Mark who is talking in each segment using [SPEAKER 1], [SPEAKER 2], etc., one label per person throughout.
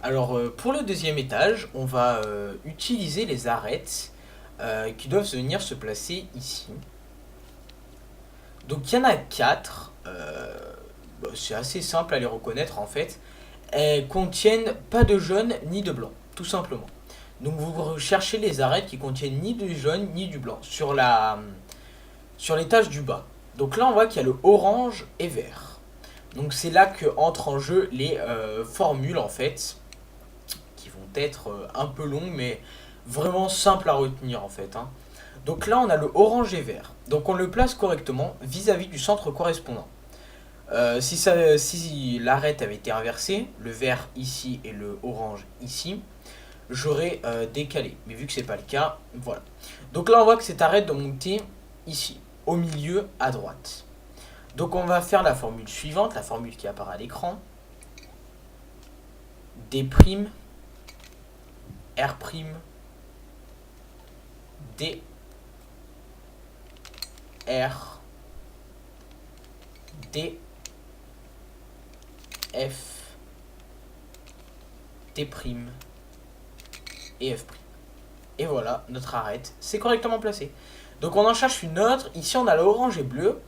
[SPEAKER 1] Alors pour le deuxième étage, on va utiliser les arêtes qui doivent venir se placer ici. Donc il y en a 4. C'est assez simple à les reconnaître en fait. Elles contiennent pas de jaune ni de blanc, tout simplement. Donc vous recherchez les arêtes qui contiennent ni du jaune ni du blanc sur l'étage du bas. Donc là on voit qu'il y a le orange et vert. Donc c'est là que entrent en jeu les formules en fait, qui vont être un peu longues mais vraiment simples à retenir en fait, hein. Donc là on a le orange et vert. Donc on le place correctement vis-à-vis du centre correspondant. Si l'arête avait été inversée, le vert ici et le orange ici, j'aurais décalé. Mais vu que c'est pas le cas, voilà. Donc là on voit que cette arête doit monter ici, au milieu à droite. Donc on va faire la formule suivante, la formule qui apparaît à l'écran. D', R', D, R, D, F, D' et F'. Et voilà, notre arête, c'est correctement placé. Donc on en cherche une autre. Ici on a l'orange et bleu.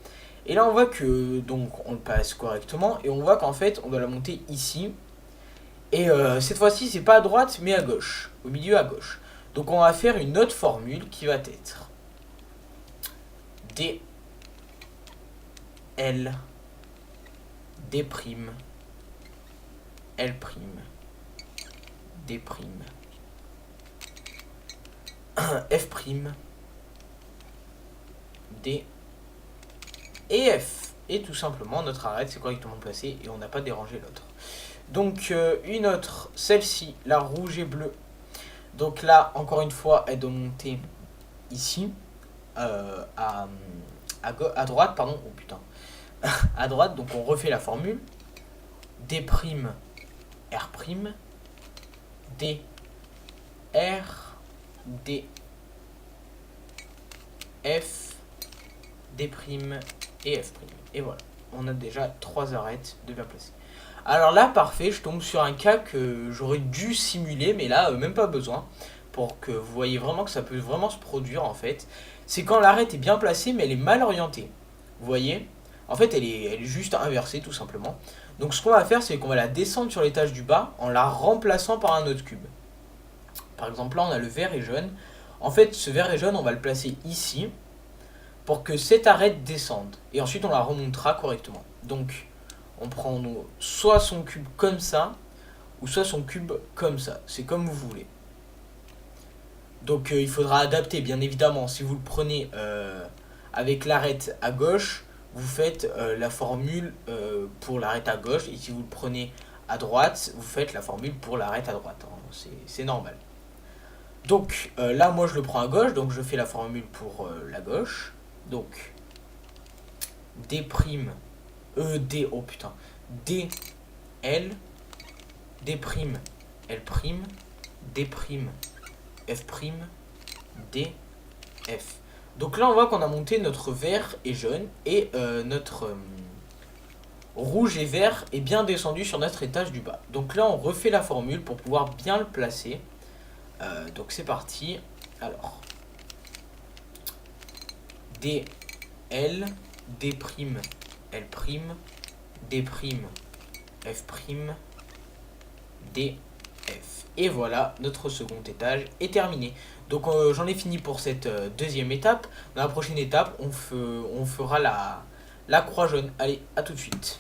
[SPEAKER 1] Et là on voit que donc on le passe correctement. Et on voit qu'en fait on doit la monter ici. Et cette fois-ci c'est pas à droite mais à gauche. Au milieu à gauche. Donc on va faire une autre formule qui va être D, L, D', L', D', F', D et F. Et tout simplement, notre arête c'est correctement placé et on n'a pas dérangé l'autre. Donc une autre, celle-ci, la rouge et bleue. Donc là, encore une fois, elle doit monter ici, à droite, pardon, oh putain, à droite. Donc on refait la formule. D', R', D, R, D, F, D' et F'. Et voilà, on a déjà 3 arêtes de bien placées. Alors là, parfait, je tombe sur un cas que j'aurais dû simuler, mais là, même pas besoin, pour que vous voyez vraiment que ça peut vraiment se produire en fait. C'est quand l'arête est bien placée, mais elle est mal orientée. Vous voyez? En fait, elle est juste inversée, tout simplement. Donc ce qu'on va faire, c'est qu'on va la descendre sur l'étage du bas en la remplaçant par un autre cube. Par exemple, là, on a le vert et jaune. En fait, ce vert et jaune, on va le placer ici pour que cette arête descende. Et ensuite, on la remontera correctement. Donc, on prend soit son cube comme ça, ou soit son cube comme ça. C'est comme vous voulez. Donc, il faudra adapter, bien évidemment. Si vous le prenez avec l'arête à gauche, vous faites la formule pour l'arête à gauche. Et si vous le prenez à droite, vous faites la formule pour l'arête à droite, hein. C'est normal. Donc là, moi, je le prends à gauche. Donc, je fais la formule pour la gauche. Donc, D', D, oh putain, D, L, D', L', D', F', D, F. Donc là, on voit qu'on a monté notre vert et jaune et notre rouge et vert est bien descendu sur notre étage du bas. Donc là, on refait la formule pour pouvoir bien le placer. Donc c'est parti. Alors, D, L, D', L', D', F', D, F. Et voilà, notre second étage est terminé. Donc j'en ai fini pour cette deuxième étape. Dans la prochaine étape, on fera la croix jaune. Allez, à tout de suite.